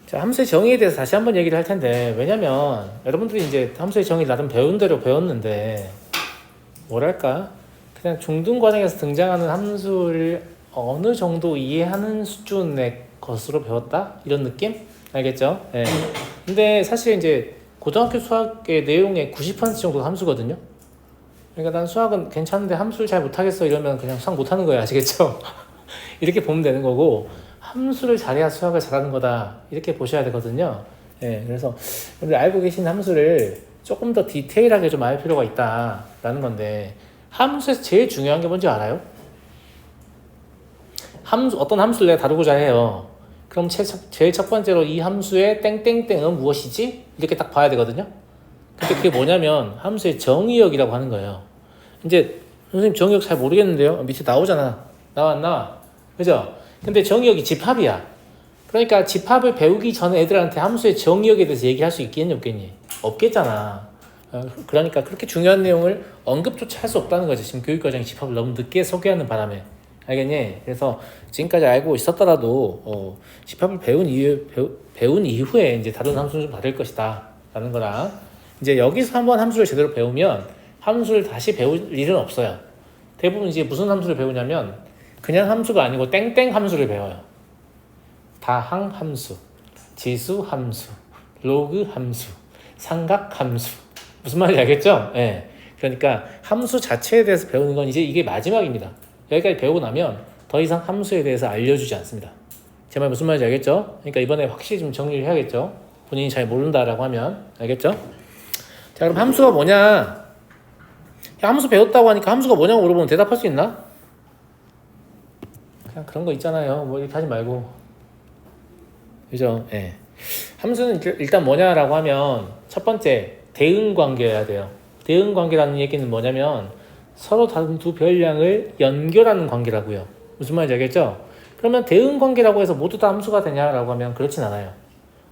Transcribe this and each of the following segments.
자, 함수의 정의에 대해서 다시 한번 얘기를 할 텐데, 왜냐면 여러분들이 이제 함수의 정의 나름 배운 대로 배웠는데, 뭐랄까, 그냥 중등 과정에서 등장하는 함수를 어느 정도 이해하는 수준의 것으로 배웠다? 이런 느낌? 알겠죠? 예. 근데 사실 이제 고등학교 수학의 내용의 90% 정도가 함수거든요. 그러니까 난 수학은 괜찮은데 함수를 잘 못하겠어 이러면 그냥 수학 못하는 거예요. 아시겠죠? 이렇게 보면 되는 거고, 함수를 잘해야 수학을 잘하는 거다 이렇게 보셔야 되거든요. 예, 그래서 여러분들 알고 계신 함수를 조금 더 디테일하게 좀 알 필요가 있다라는 건데, 함수에서 제일 중요한 게 뭔지 알아요? 어떤 함수를 내가 다루고자 해요. 그럼 제일 첫 번째로 이 함수의 땡땡땡은 무엇이지? 이렇게 딱 봐야 되거든요. 근데 그게 뭐냐면 함수의 정의역이라고 하는 거예요. 이제 선생님 정의역 잘 모르겠는데요. 밑에 나오잖아. 나와 안 나와? 그죠? 근데 정의역이 집합이야. 그러니까 집합을 배우기 전에 애들한테 함수의 정의역에 대해서 얘기할 수 있겠니 없겠니? 없겠잖아. 그러니까 그렇게 중요한 내용을 언급조차 할 수 없다는 거지. 지금 교육과정이 집합을 너무 늦게 소개하는 바람에. 알겠니? 그래서 지금까지 알고 있었더라도 집합을 배운 이후에 이제 다른 함수를 좀 받을 것이다 라는 거랑, 이제 여기서 한번 함수를 제대로 배우면 함수를 다시 배울 일은 없어요. 대부분 이제 무슨 함수를 배우냐면 그냥 함수가 아니고 땡땡 함수를 배워요. 다항 함수, 지수 함수, 로그 함수, 삼각 함수. 무슨 말인지 알겠죠? 예. 그러니까 함수 자체에 대해서 배우는 건 이제 이게 마지막입니다. 여기까지 배우고 나면 더 이상 함수에 대해서 알려주지 않습니다. 제 말 무슨 말인지 알겠죠? 그러니까 이번에 확실히 좀 정리를 해야겠죠? 본인이 잘 모른다라고 하면. 알겠죠? 자, 그럼 함수가 뭐냐? 야, 함수 배웠다고 하니까 함수가 뭐냐고 물어보면 대답할 수 있나? 그냥 그런 거 있잖아요. 뭐 이렇게 하지 말고. 그죠? 예. 함수는 일단 뭐냐라고 하면 첫 번째 대응관계여야 돼요. 대응관계라는 얘기는 뭐냐면 서로 다른 두 별량을 연결하는 관계라고요. 무슨 말인지 알겠죠? 그러면 대응관계라고 해서 모두 다 함수가 되냐라고 하면 그렇진 않아요.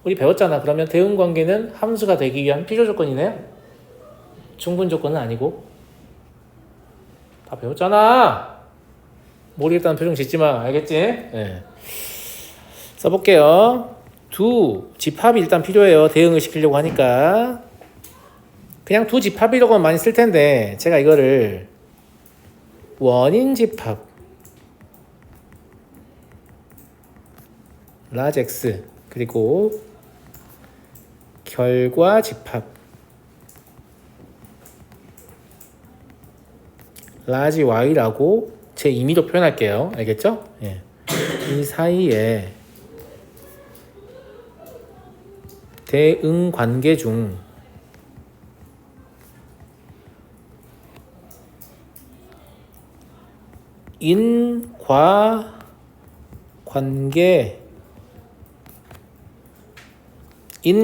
우리 배웠잖아. 그러면 대응관계는 함수가 되기 위한 필요조건이네요. 충분조건은 아니고. 다 배웠잖아. 모르겠다는 표정 짓지 마. 알겠지? 네. 써볼게요. 두 집합이 일단 필요해요. 대응을 시키려고 하니까. 그냥 두 집합이라고 하면 많이 쓸 텐데 제가 이거를 원인 집합 라지 X 그리고 결과 집합 라지 Y라고 제 임의로 표현할게요. 알겠죠? 예. 이 사이에 대응 관계 중 인과 관계인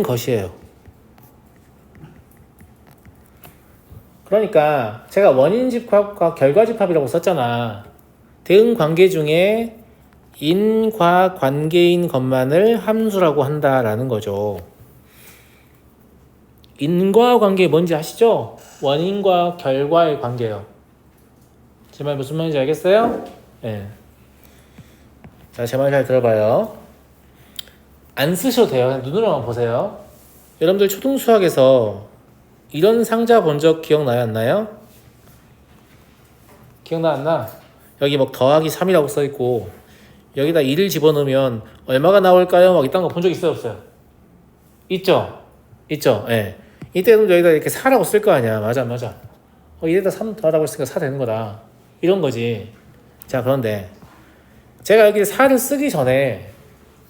것이에요. 그러니까 제가 원인 집합과 결과 집합이라고 썼잖아. 대응 관계 중에 인과 관계인 것만을 함수라고 한다라는 거죠. 인과 관계 뭔지 아시죠? 원인과 결과의 관계요. 제 말 무슨 말인지 알겠어요? 네. 자, 제 말 잘 들어봐요. 안 쓰셔도 돼요. 그냥 눈으로만 보세요. 여러분들 초등수학에서 이런 상자 본 적 기억나요? 안 나요? 기억나 안 나? 여기 막 더하기 3이라고 써있고 여기다 2를 집어넣으면 얼마가 나올까요? 막 이딴 거 본 적 있어요? 없어요? 있죠? 있죠? 예. 네. 이때는 여기다 이렇게 4라고 쓸 거 아니야. 맞아. 이래다 3 더하라고 했으니까 4 되는 거다. 이런 거지. 자, 그런데 제가 여기 4를 쓰기 전에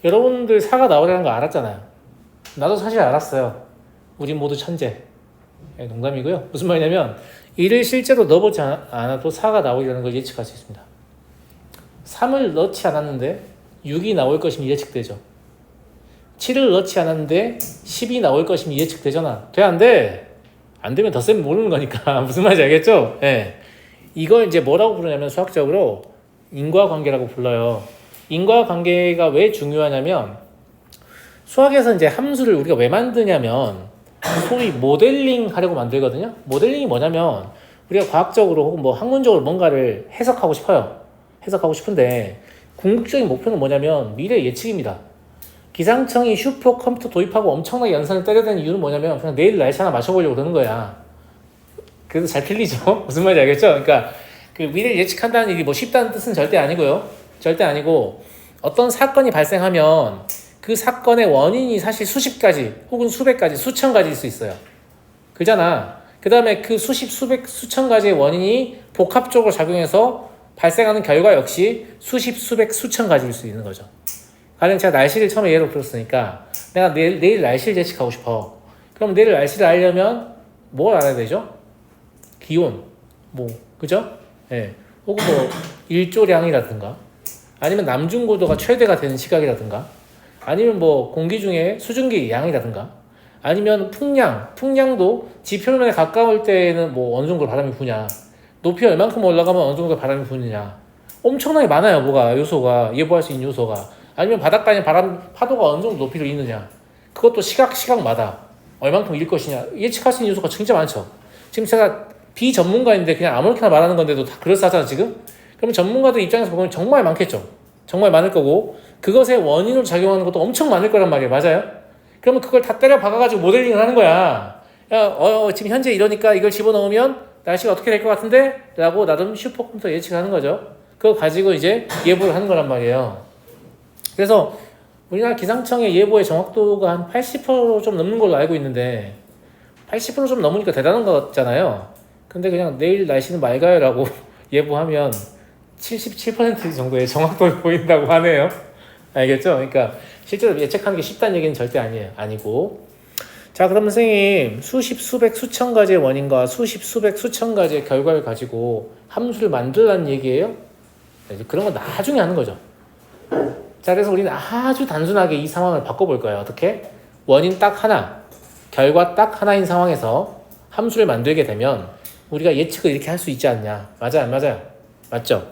여러분들 4가 나오려는 거 알았잖아요. 나도 사실 알았어요. 우리 모두 천재. 네, 농담이고요. 무슨 말이냐면 1을 실제로 넣어보지 않아도 4가 나오려는 걸 예측할 수 있습니다. 3을 넣지 않았는데 6이 나올 것임이 예측되죠. 7을 넣지 않았는데 10이 나올 것임이 예측되잖아. 돼? 안 돼? 안 되면 덧셈 모르는 거니까. 무슨 말인지 알겠죠? 네. 이걸 이제 뭐라고 부르냐면 수학적으로 인과관계라고 불러요. 인과관계가 왜 중요하냐면 수학에서 이제 함수를 우리가 왜 만드냐면 소위 모델링 하려고 만들거든요. 모델링이 뭐냐면 우리가 과학적으로 혹은 뭐 학문적으로 뭔가를 해석하고 싶어요. 해석하고 싶은데 궁극적인 목표는 뭐냐면 미래 예측입니다. 기상청이 슈퍼컴퓨터 도입하고 엄청나게 연산을 때려대는 이유는 뭐냐면 그냥 내일 날씨 하나 맞춰보려고 그러는 거야. 그래도 잘 틀리죠? 무슨 말인지 알겠죠? 그러니까 그 미래를 예측한다는 일이 뭐 쉽다는 뜻은 절대 아니고요. 절대 아니고 어떤 사건이 발생하면 그 사건의 원인이 사실 수십 가지 혹은 수백 가지, 수천 가지일 수 있어요. 그잖아. 그 다음에 그 수십, 수백, 수천 가지의 원인이 복합적으로 작용해서 발생하는 결과 역시 수십, 수백, 수천 가지일 수 있는 거죠. 가령 제가 날씨를 처음에 예로 들었으니까 내가 내일 날씨를 예측하고 싶어. 그럼 내일 날씨를 알려면 뭘 알아야 되죠? 기온, 뭐, 그죠? 예. 혹은 뭐, 일조량이라든가, 아니면 남중고도가 최대가 되는 시각이라든가, 아니면 뭐, 공기 중에 수증기 양이라든가, 아니면 풍량도 지표면에 가까울 때에는 뭐, 어느 정도 바람이 부냐, 높이 얼만큼 올라가면 어느 정도 바람이 부느냐, 엄청나게 많아요, 뭐가, 요소가, 예보할 수 있는 요소가. 아니면 바닷가에 파도가 어느 정도 높이로 있느냐, 그것도 시각마다 얼만큼 일 것이냐, 예측할 수 있는 요소가 진짜 많죠. 지금 제가 비전문가인데 그냥 아무렇게나 말하는 건데도 다 그럴싸하잖아 지금? 그러면 전문가들 입장에서 보면 정말 많겠죠. 정말 많을 거고 그것의 원인으로 작용하는 것도 엄청 많을 거란 말이에요. 맞아요? 그러면 그걸 다 때려 박아가지고 모델링을 하는 거야. 야, 지금 현재 이러니까 이걸 집어넣으면 날씨가 어떻게 될 것 같은데? 라고 나름 슈퍼컴퓨터 예측하는 거죠. 그거 가지고 이제 예보를 하는 거란 말이에요. 그래서 우리나라 기상청의 예보의 정확도가 한 80%좀 넘는 걸로 알고 있는데 80%좀 넘으니까 대단한 거잖아요. 근데 그냥 내일 날씨는 맑아요 라고 예보하면 77% 정도의 정확도를 보인다고 하네요. 알겠죠? 그러니까 실제로 예측하는 게 쉽다는 얘기는 절대 아니고. 자, 그럼 선생님 수십, 수백, 수천 가지의 원인과 수십, 수백, 수천 가지의 결과를 가지고 함수를 만들라는 얘기예요? 그런 건 나중에 하는 거죠. 자, 그래서 우리는 아주 단순하게 이 상황을 바꿔볼 거예요. 어떻게? 원인 딱 하나, 결과 딱 하나인 상황에서 함수를 만들게 되면 우리가 예측을 이렇게 할 수 있지 않냐. 맞아요? 안 맞아요? 맞죠?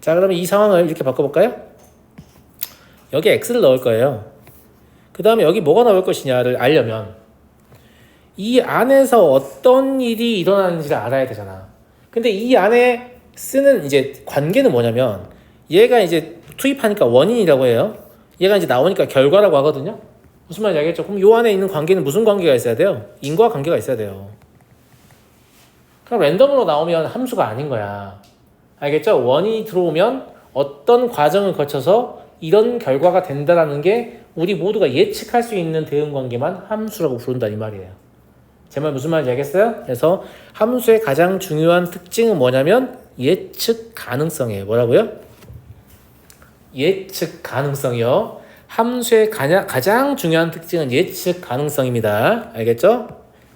자, 그러면 이 상황을 이렇게 바꿔볼까요? 여기 x를 넣을 거예요. 그 다음에 여기 뭐가 나올 것이냐를 알려면 이 안에서 어떤 일이 일어나는지를 알아야 되잖아. 근데 이 안에 쓰는 이제 관계는 뭐냐면 얘가 이제 투입하니까 원인이라고 해요. 얘가 이제 나오니까 결과라고 하거든요. 무슨 말인지 알겠죠? 그럼 요 안에 있는 관계는 무슨 관계가 있어야 돼요? 인과 관계가 있어야 돼요. 그럼 랜덤으로 나오면 함수가 아닌 거야. 알겠죠? 원인이 들어오면 어떤 과정을 거쳐서 이런 결과가 된다라는 게 우리 모두가 예측할 수 있는 대응 관계만 함수라고 부른다 이 말이에요. 제 말 무슨 말인지 알겠어요? 그래서 함수의 가장 중요한 특징은 뭐냐면 예측 가능성이에요. 뭐라고요? 예측 가능성이요. 함수의 가장 중요한 특징은 예측 가능성입니다. 알겠죠?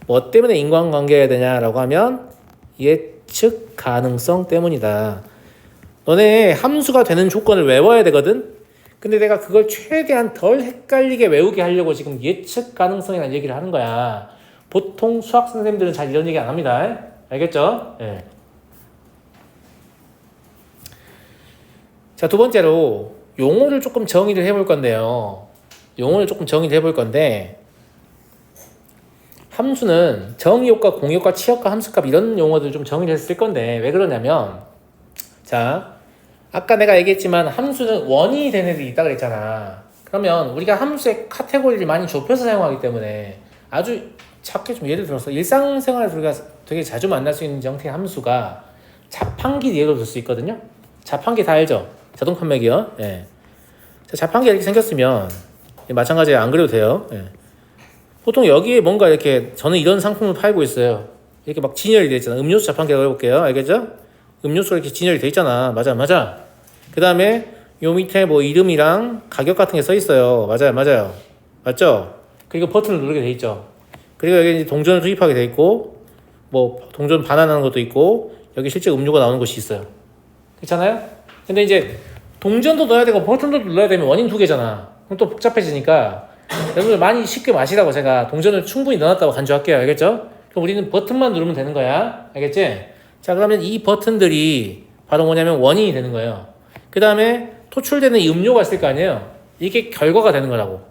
뭐 때문에 인과관계가 되냐라고 하면 예측 가능성 때문이다. 너네 함수가 되는 조건을 외워야 되거든? 근데 내가 그걸 최대한 덜 헷갈리게 외우게 하려고 지금 예측 가능성이라는 얘기를 하는 거야. 보통 수학 선생님들은 잘 이런 얘기 안 합니다. 알겠죠? 네. 자, 두 번째로 용어를 조금 정의를 해볼 건데요. 함수는 정의효과, 공효과, 치효과, 함수값 이런 용어들 좀 정의를 했을 건데 왜 그러냐면 자, 아까 내가 얘기했지만 함수는 원인이 되는 애들이 있다 그랬잖아. 그러면 우리가 함수의 카테고리를 많이 좁혀서 사용하기 때문에 아주 작게 좀 예를 들어서 일상생활에서 우리가 되게 자주 만날 수 있는 형태의 함수가 자판기 예로 들 수 있거든요. 자판기 다 알죠? 자동 판매기요. 예. 자, 자판기가 이렇게 생겼으면 마찬가지에 안 그래도 돼요. 예. 보통 여기에 뭔가 이렇게 저는 이런 상품을 팔고 있어요. 이렇게 막 진열이 되어 있잖아. 음료수 자판기라고 해볼게요. 알겠죠? 음료수가 이렇게 진열이 되어 있잖아. 맞아. 그 다음에 요 밑에 뭐 이름이랑 가격 같은 게 써 있어요. 맞아요. 맞죠? 그리고 버튼을 누르게 돼 있죠. 그리고 여기 이제 동전을 투입하게 돼 있고 뭐 동전 반환하는 것도 있고 여기 실제 음료가 나오는 곳이 있어요. 그렇잖아요? 근데 이제 동전도 넣어야 되고 버튼도 눌러야 되면 원인 두 개잖아. 그럼 또 복잡해지니까 여러분들 많이 쉽게 마시라고 제가 동전을 충분히 넣어놨다고 간주할게요. 알겠죠? 그럼 우리는 버튼만 누르면 되는 거야. 알겠지? 자, 그러면 이 버튼들이 바로 뭐냐면 원인이 되는 거예요. 그 다음에 토출되는 이 음료가 있을 거 아니에요. 이게 결과가 되는 거라고.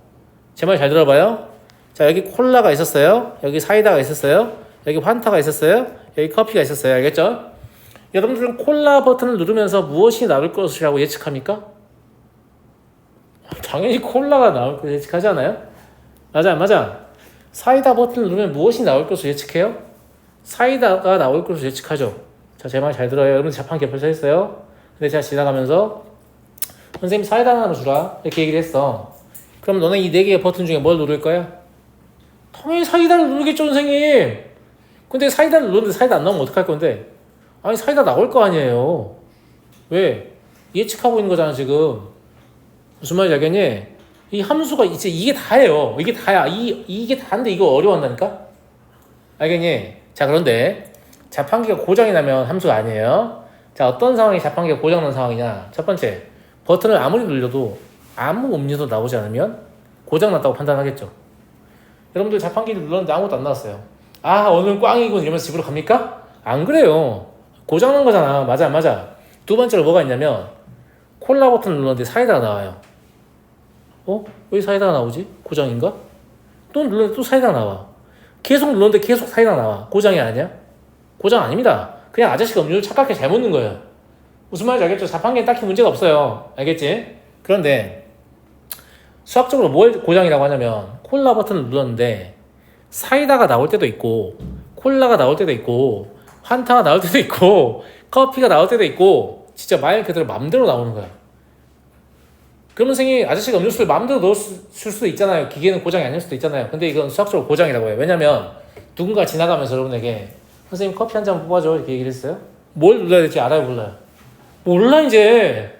제 말 잘 들어봐요. 자, 여기 콜라가 있었어요. 여기 사이다가 있었어요. 여기 환타가 있었어요. 여기 커피가 있었어요. 알겠죠? 여러분들은 콜라 버튼을 누르면서 무엇이 나올 것이라고 예측합니까? 당연히 콜라가 나올 것을 예측하지 않아요? 맞아 안 맞아? 사이다 버튼을 누르면 무엇이 나올 것을 예측해요? 사이다가 나올 것을 예측하죠. 자, 제 말 잘 들어요. 여러분 자판기 펼쳐 있어요. 근데 제가 지나가면서 선생님 사이다 하나 주라 이렇게 얘기를 했어. 그럼 너네 이 네 개의 버튼 중에 뭘 누를 거야? 당연히 사이다를 누르겠죠 선생님. 근데 사이다를 누르는데 사이다 안 나오면 어떡할 건데? 아니 사이다 나올 거 아니에요. 왜? 예측하고 있는 거잖아 지금. 무슨 말인지 알겠니? 이 함수가 이제 이게 다예요. 이게 다야. 이게 다인데 이거 어려웠다니까? 알겠니? 자 그런데 자판기가 고장이 나면 함수가 아니에요. 자 어떤 상황이 자판기가 고장난 상황이냐? 첫 번째 버튼을 아무리 눌려도 아무 음료도 나오지 않으면 고장났다고 판단하겠죠. 여러분들 자판기를 눌렀는데 아무것도 안 나왔어요. 아 오늘 꽝이군 이러면서 집으로 갑니까? 안 그래요. 고장난 거잖아. 맞아 안 맞아? 두 번째로 뭐가 있냐면 콜라 버튼 눌렀는데 사이다가 나와요. 왜 사이다가 나오지? 고장인가? 또 눌렀는데 또 사이다가 나와. 계속 눌렀는데 계속 사이다가 나와. 고장이 아니야? 고장 아닙니다. 그냥 아저씨가 음료를 착각해 잘못 넣은 거예요. 무슨 말인지 알겠죠? 자판기엔 딱히 문제가 없어요. 알겠지? 그런데 수학적으로 뭘 고장이라고 하냐면 콜라 버튼을 눌렀는데 사이다가 나올 때도 있고 콜라가 나올 때도 있고 환타가 나올 때도 있고 커피가 나올 때도 있고 진짜 말 그대로 맘대로 나오는 거야. 그러면 선생님 아저씨가 음료수를 마음대로 넣을 수도 있잖아요. 기계는 고장이 아닐 수도 있잖아요. 근데 이건 수학적으로 고장이라고 해요. 왜냐면 누군가 지나가면서 여러분에게 선생님 커피 한 잔 뽑아줘 이렇게 얘기를 했어요. 뭘 눌러야 될지 알아요 몰라요? 몰라 이제.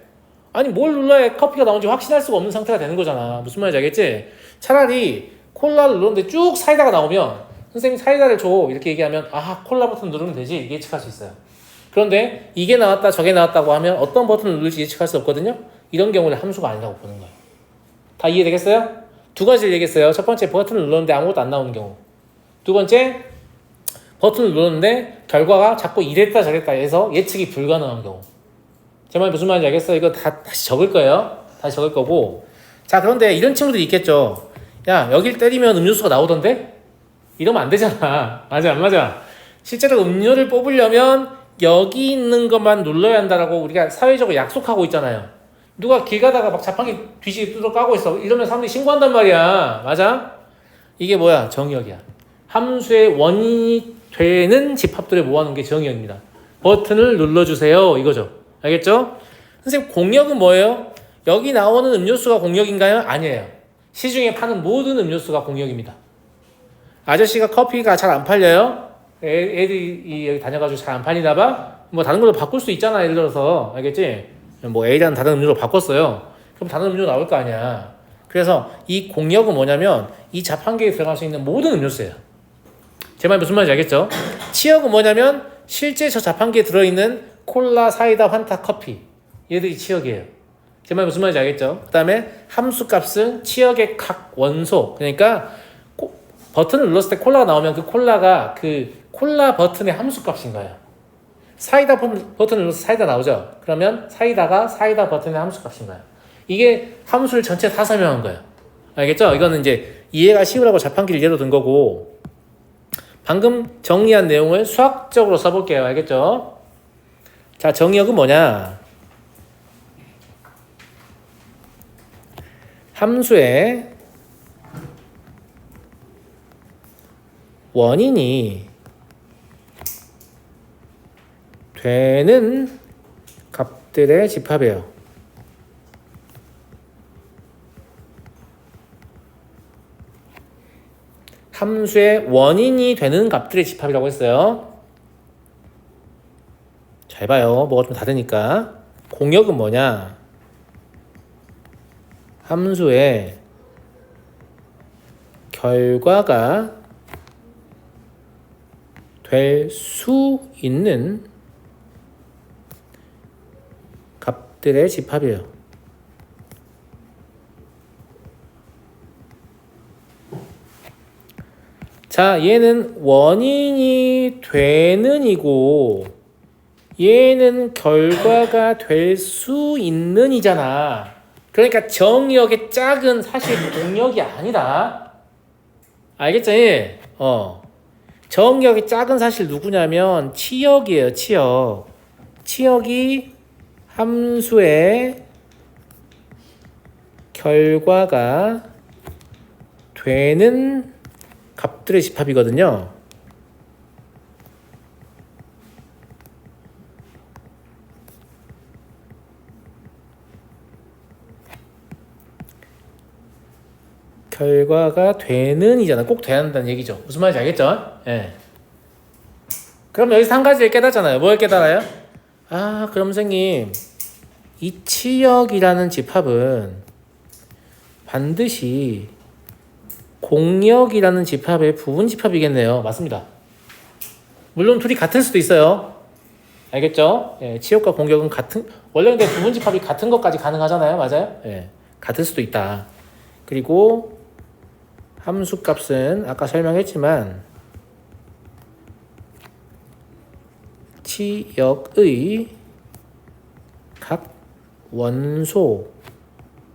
아니 뭘 눌러야 커피가 나온지 확신할 수가 없는 상태가 되는 거잖아. 무슨 말인지 알겠지? 차라리 콜라를 누르는데 쭉 사이다가 나오면 선생님 사이다를 줘 이렇게 얘기하면 아 콜라 버튼 누르면 되지 예측할 수 있어요. 그런데 이게 나왔다 저게 나왔다고 하면 어떤 버튼을 누를지 예측할 수 없거든요. 이런 경우는 함수가 아니라고 보는 거예요. 다 이해되겠어요? 두 가지를 얘기했어요. 첫 번째 버튼을 눌렀는데 아무것도 안 나오는 경우. 두 번째 버튼을 눌렀는데 결과가 자꾸 이랬다 저랬다 해서 예측이 불가능한 경우. 제 말이 무슨 말인지 알겠어요? 이거 다시 적을 거예요. 다시 적을 거고. 자 그런데 이런 친구들이 있겠죠. 야 여길 때리면 음료수가 나오던데? 이러면 안 되잖아. 맞아 안 맞아? 실제로 음료를 뽑으려면 여기 있는 것만 눌러야 한다라고 우리가 사회적으로 약속하고 있잖아요. 누가 길 가다가 막 자판기 뒤지게 뜯어 까고 있어. 이러면 사람들이 신고한단 말이야. 맞아? 이게 뭐야? 정의역이야. 함수의 원인이 되는 집합들을 모아놓은 게 정의역입니다. 버튼을 눌러주세요. 이거죠. 알겠죠? 선생님 공역은 뭐예요? 여기 나오는 음료수가 공역인가요? 아니에요. 시중에 파는 모든 음료수가 공역입니다. 아저씨가 커피가 잘 안 팔려요? 애들이 여기 다녀가지고 잘 안 팔리나 봐? 뭐 다른 걸로 바꿀 수 있잖아. 예를 들어서 알겠지? 뭐 A라는 다른 음료로 바꿨어요. 그럼 다른 음료 나올 거 아니야. 그래서 이 공역은 뭐냐면 이 자판기에 들어갈 수 있는 모든 음료수예요. 제 말 무슨 말인지 알겠죠? 치역은 뭐냐면 실제 저 자판기에 들어있는 콜라, 사이다, 환타, 커피 얘들이 치역이에요. 제 말 무슨 말인지 알겠죠? 그 다음에 함수값은 치역의 각 원소. 그러니까 버튼을 눌렀을 때 콜라가 나오면 그 콜라가 그 콜라 버튼의 함수값인 거예요. 사이다 버튼을 눌러서 사이다 나오죠? 그러면 사이다가 사이다 버튼의 함수값인 거예요. 이게 함수를 전체 다 설명한 거예요. 알겠죠? 이거는 이제 이해가 쉬우라고 자판기를 예로 든 거고 방금 정리한 내용을 수학적으로 써볼게요. 알겠죠? 자, 정의역은 뭐냐? 함수의 원인이 되는 값들의 집합이에요. 함수의 원인이 되는 값들의 집합이라고 했어요. 잘 봐요. 뭐가 좀 다르니까. 공역은 뭐냐? 함수의 결과가 될 수 있는 값들의 집합이에요. 자, 얘는 원인이 되는 이고 얘는 결과가 될 수 있는 이잖아. 그러니까 정의역의 짝은 사실 공역이 아니다. 알겠지? 정의역의 짝은 사실 누구냐면 치역이에요. 치역. 치역이 함수의 결과가 되는 값들의 집합이거든요. 결과가 되는 이잖아. 꼭 돼야 한다는 얘기죠. 무슨 말인지 알겠죠? 예. 그럼 여기서 한 가지를 깨닫잖아요. 뭘 깨달아요? 아, 그럼 선생님, 이 치역이라는 집합은 반드시 공역이라는 집합의 부분 집합이겠네요. 맞습니다. 물론 둘이 같을 수도 있어요. 알겠죠? 예, 치역과 공역은 같은, 원래 근데 부분 집합이 같은 것까지 가능하잖아요. 맞아요? 예, 같을 수도 있다. 그리고 함수값은 아까 설명했지만 치역의 각 원소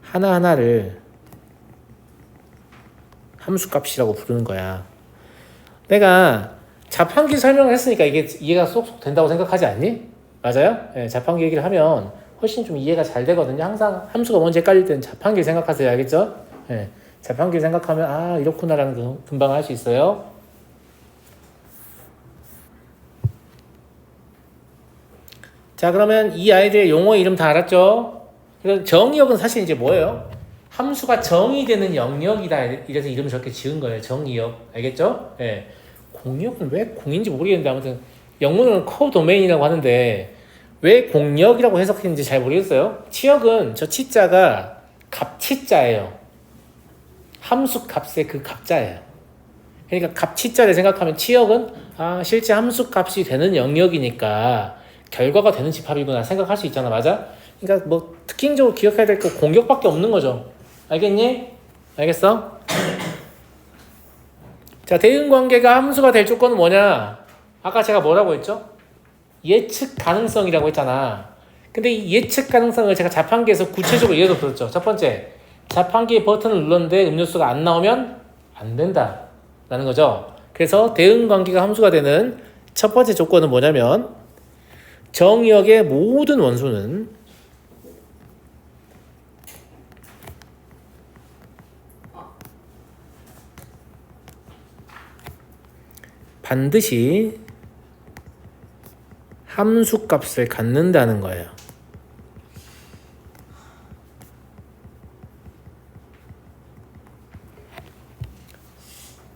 하나하나를 함수값이라고 부르는 거야. 내가 자판기 설명을 했으니까 이게 이해가 쏙쏙 된다고 생각하지 않니? 맞아요? 네, 자판기 얘기를 하면 훨씬 좀 이해가 잘 되거든요. 항상 함수가 뭔지 헷갈릴 때는 자판기 생각하세요. 알겠죠? 네, 자판기 생각하면 아 이렇구나라는 거 금방 할 수 있어요. 자, 그러면 이 아이들의 용어 이름 다 알았죠? 그래서 정의역은 사실 이제 뭐예요? 함수가 정의되는 영역이다. 이래서 이름을 저렇게 지은 거예요. 정의역. 알겠죠? 예. 공역은 왜 공인지 모르겠는데 아무튼 영문으로는 코도메인이라고 하는데 왜 공역이라고 해석했는지 잘 모르겠어요. 치역은 저 치자가 값치자예요. 함수 값의 그 값자예요. 그러니까 값치자를 생각하면 치역은 아 실제 함수 값이 되는 영역이니까 결과가 되는 집합이구나 생각할 수 있잖아. 맞아? 그러니까 뭐 특징적으로 기억해야 될 거 공격밖에 없는 거죠. 알겠니? 알겠어? 자, 대응관계가 함수가 될 조건은 뭐냐? 아까 제가 뭐라고 했죠? 예측 가능성이라고 했잖아. 근데 이 예측 가능성을 제가 자판기에서 구체적으로 예로 들었죠. 첫 번째, 자판기 버튼을 눌렀는데 음료수가 안 나오면 안 된다 라는 거죠. 그래서 대응관계가 함수가 되는 첫 번째 조건은 뭐냐면 정의역의 모든 원소는 반드시 함수값을 갖는다는 거예요.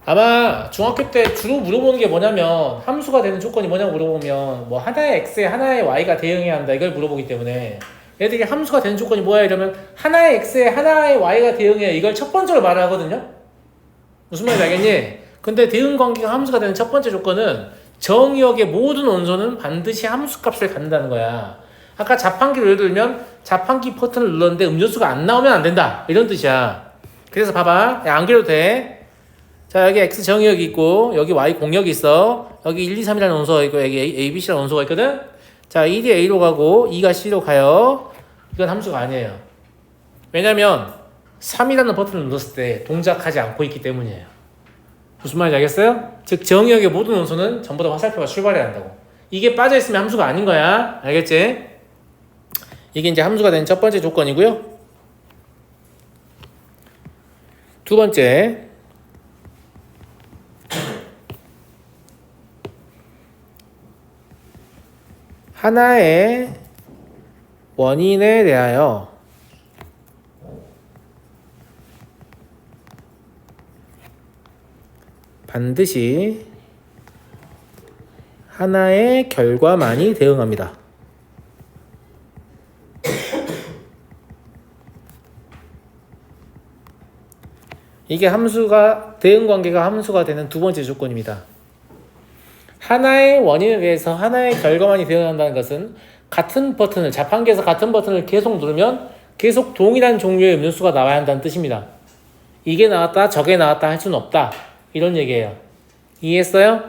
아마 중학교 때 주로 물어보는 게 뭐냐면 함수가 되는 조건이 뭐냐고 물어보면 뭐 하나의 x에 하나의 y가 대응해야 한다 이걸 물어보기 때문에 애들이 함수가 되는 조건이 뭐야 이러면 하나의 x에 하나의 y가 대응해야 이걸 첫 번째로 말을 하거든요. 무슨 말인지 알겠니? 근데 대응관계가 함수가 되는 첫 번째 조건은 정의역의 모든 원소는 반드시 함수값을 갖는다는 거야. 아까 자판기를 예를 들면 자판기 버튼을 눌렀는데 음료수가 안 나오면 안 된다 이런 뜻이야. 그래서 봐봐. 야, 안 그래도 돼. 자, 여기 x 정의역이 있고 여기 y 공역이 있어. 여기 1, 2, 3이라는 원소가 있고 여기 a, b, c라는 원소가 있거든. 자, 1이 a로 가고 2가 c로 가요. 이건 함수가 아니에요. 왜냐면 3이라는 버튼을 눌렀을 때 동작하지 않고 있기 때문이에요. 무슨 말인지 알겠어요? 즉 정의역의 모든 원소는 전부 다 화살표가 출발해야 한다고. 이게 빠져있으면 함수가 아닌 거야. 알겠지? 이게 이제 함수가 된 첫 번째 조건이고요. 두 번째, 하나의 원인에 대하여 반드시 하나의 결과만이 대응합니다. 이게 함수가 대응관계가 함수가 되는 두 번째 조건입니다. 하나의 원인에 대해서 하나의 결과만이 대응한다는 것은 같은 버튼을 자판기에서 같은 버튼을 계속 누르면 계속 동일한 종류의 음료수가 나와야 한다는 뜻입니다. 이게 나왔다 저게 나왔다 할 수는 없다 이런 얘기예요. 이해했어요?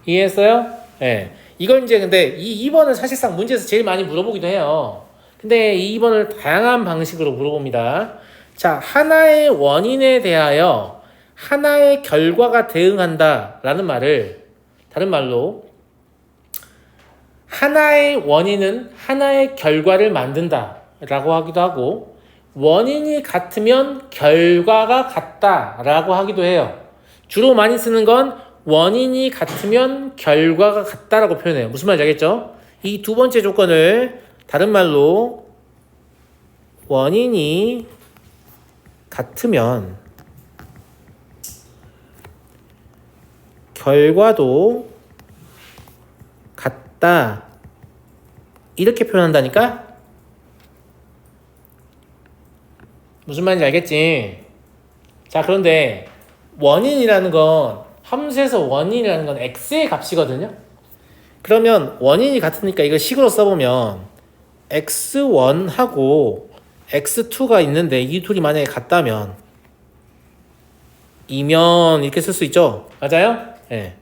이해했어요? 네. 이걸 이제 근데 이 2번은 사실상 문제에서 제일 많이 물어보기도 해요. 근데 이 2번을 다양한 방식으로 물어봅니다. 자, 하나의 원인에 대하여 하나의 결과가 대응한다 라는 말을 다른 말로 하나의 원인은 하나의 결과를 만든다 라고 하기도 하고 원인이 같으면 결과가 같다라고 하기도 해요. 주로 많이 쓰는 건 원인이 같으면 결과가 같다라고 표현해요. 무슨 말인지 알겠죠? 이 두 번째 조건을 다른 말로 원인이 같으면 결과도 같다 이렇게 표현한다니까? 무슨 말인지 알겠지? 자, 그런데 원인이라는 건 함수에서 원인이라는 건 x의 값이거든요. 그러면 원인이 같으니까 이걸 식으로 써보면 x1하고 x2가 있는데 이 둘이 만약에 같다면 이면 이렇게 쓸 수 있죠. 맞아요? 네.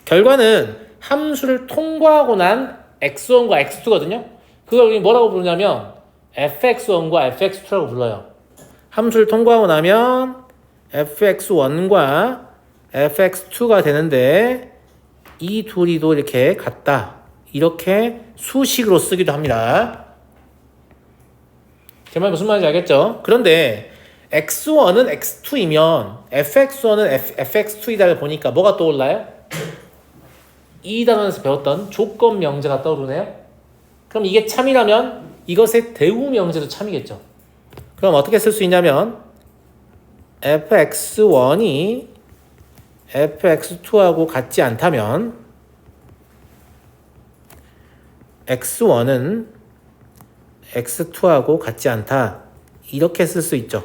결과는 함수를 통과하고 난 x1과 x2거든요. 그걸 우리 뭐라고 부르냐면 fx1과 fx2라고 불러요. 함수를 통과하고 나면 fx1과 fx2가 되는데 이 둘이도 이렇게 같다. 이렇게 수식으로 쓰기도 합니다. 제 말 무슨 말인지 알겠죠? 그런데 x1은 x2이면 fx1은 fx2이다를 보니까 뭐가 떠올라요? 이 단원에서 배웠던 조건 명제가 떠오르네요. 그럼 이게 참이라면 이것의 대우 명제도 참이겠죠. 그럼 어떻게 쓸 수 있냐면 fx1이 fx2하고 같지 않다면 x1은 x2하고 같지 않다. 이렇게 쓸 수 있죠.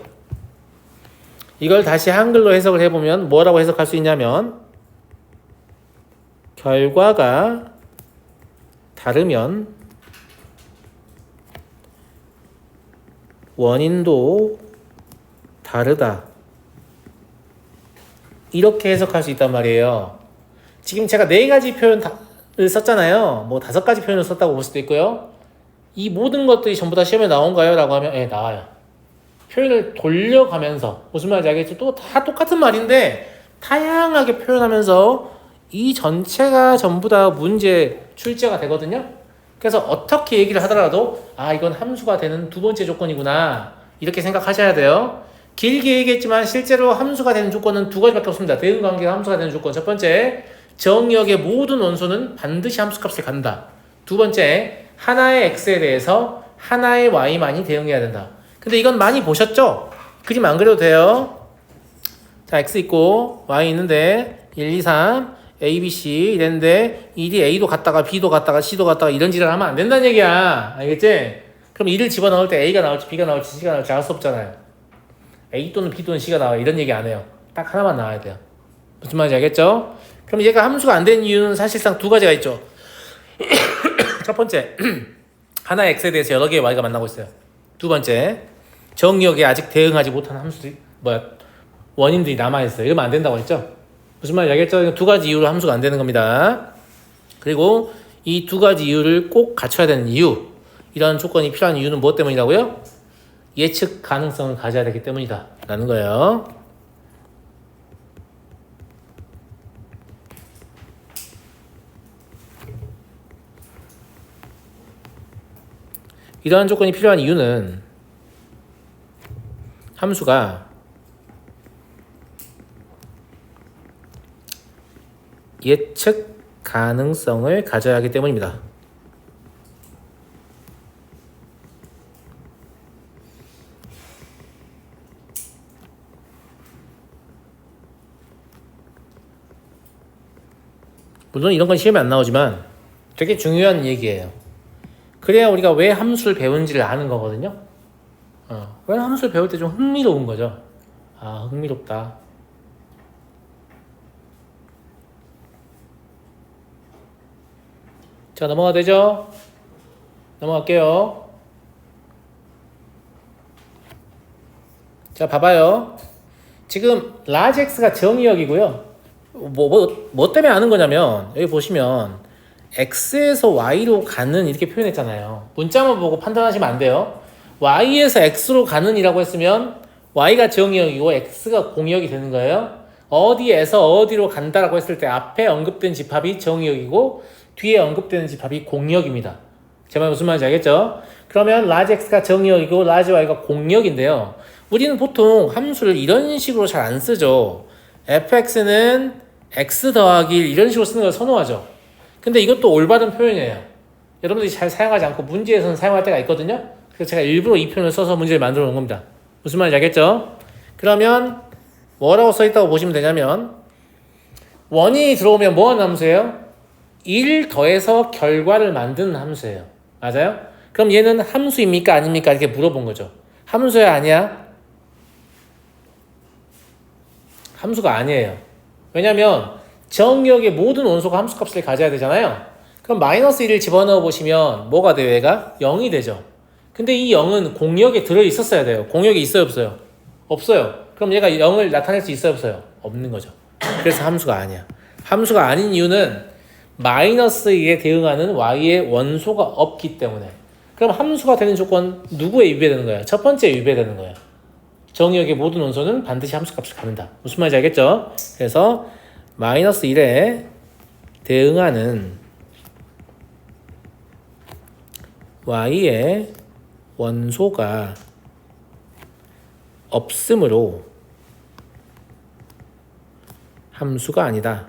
이걸 다시 한글로 해석을 해보면 뭐라고 해석할 수 있냐면 결과가 다르면 원인도 다르다. 이렇게 해석할 수 있단 말이에요. 지금 제가 4가지 표현을 썼잖아요. 뭐 5가지 표현을 썼다고 볼 수도 있고요. 이 모든 것들이 전부 다 시험에 나온가요? 라고 하면 예, 나와요. 표현을 돌려가면서 무슨 말인지 알겠죠? 또 다 똑같은 말인데 다양하게 표현하면서 이 전체가 전부 다 문제 출제가 되거든요. 그래서 어떻게 얘기를 하더라도 아, 이건 함수가 되는 두 번째 조건이구나 이렇게 생각하셔야 돼요. 길게 얘기했지만 실제로 함수가 되는 조건은 2가지밖에 없습니다. 대응관계가 함수가 되는 조건. 첫 번째, 정의역의 모든 원소는 반드시 함수값을 갖는다. 두 번째, 하나의 x에 대해서 하나의 y만이 대응해야 된다. 근데 이건 많이 보셨죠? 그림 안 그려도 돼요. 자, x 있고 y 있는데 1, 2, 3, a, b, c 이랬는데 일이 a도 갔다가 b도 갔다가 c도 갔다가 이런 짓을 하면 안 된다는 얘기야. 알겠지? 그럼 1을 집어넣을 때 a가 나올지 b가 나올지 c가 나올지 알 수 없잖아요. A 또는 B 또는 C가 나와 이런 얘기 안 해요. 딱 하나만 나와야 돼요. 무슨 말인지 알겠죠? 그럼 얘가 함수가 안 된 이유는 사실상 2가지가 있죠. 첫 번째, 하나의 X에 대해서 여러 개의 Y가 만나고 있어요. 두 번째, 정의역에 아직 대응하지 못한 함수들이 원인들이 남아있어요. 이러면 안 된다고 했죠? 무슨 말인지 알겠죠? 2가지 이유로 함수가 안 되는 겁니다. 그리고 이 2가지 이유를 꼭 갖춰야 되는 이유, 이런 조건이 필요한 이유는 무엇 때문이라고요? 예측 가능성을 가져야 되기 때문이다 라는 거예요. 이러한 조건이 필요한 이유는 함수가 예측 가능성을 가져야 하기 때문입니다. 물론 이런 건 시험에 안 나오지만 되게 중요한 얘기예요. 그래야 우리가 왜 함수를 배운지를 아는 거거든요. 왜 함수를 배울 때 좀 흥미로운 거죠. 아, 흥미롭다. 자, 넘어가 되죠? 넘어갈게요. 자, 봐봐요. 지금 라지 x가 정의역이고요. 뭐 때문에 아는 거냐면 여기 보시면 x에서 y로 가는 이렇게 표현했잖아요. 문자만 보고 판단하시면 안 돼요. y에서 x로 가는 이라고 했으면 y가 정의역이고 x가 공역이 되는 거예요. 어디에서 어디로 간다라고 했을 때 앞에 언급된 집합이 정의역이고 뒤에 언급되는 집합이 공역입니다. 제 말 무슨 말인지 알겠죠? 그러면 large x가 정의역이고 large y가 공역인데요. 우리는 보통 함수를 이런 식으로 잘 안 쓰죠. fx는 x 더하기 1 이런 식으로 쓰는 걸 선호하죠. 근데 이것도 올바른 표현이에요. 여러분들이 잘 사용하지 않고 문제에서는 사용할 때가 있거든요. 그래서 제가 일부러 이 표현을 써서 문제를 만들어 놓은 겁니다. 무슨 말인지 알겠죠? 그러면 뭐라고 써있다고 보시면 되냐면 원인이 들어오면 뭐 하는 함수예요? 1 더해서 결과를 만드는 함수예요. 맞아요? 그럼 얘는 함수입니까? 아닙니까? 이렇게 물어본 거죠. 함수야? 아니야? 함수가 아니에요. 왜냐면 정의역의 모든 원소가 함수값을 가져야 되잖아요. 그럼 마이너스 1을 집어넣어 보시면 뭐가 돼요? 얘가 0이 되죠. 근데 이 0은 공역에 들어있었어야 돼요. 공역이 있어요? 없어요? 없어요. 그럼 얘가 0을 나타낼 수 있어요? 없어요? 없는 거죠. 그래서 함수가 아니야. 함수가 아닌 이유는 마이너스 1에 대응하는 y의 원소가 없기 때문에. 그럼 함수가 되는 조건 누구에 위배되는 거예요? 첫 번째에 위배되는 거예요. 정의역의 모든 원소는 반드시 함수값을 갖는다. 무슨 말인지 알겠죠? 그래서 마이너스 1에 대응하는 y의 원소가 없으므로 함수가 아니다.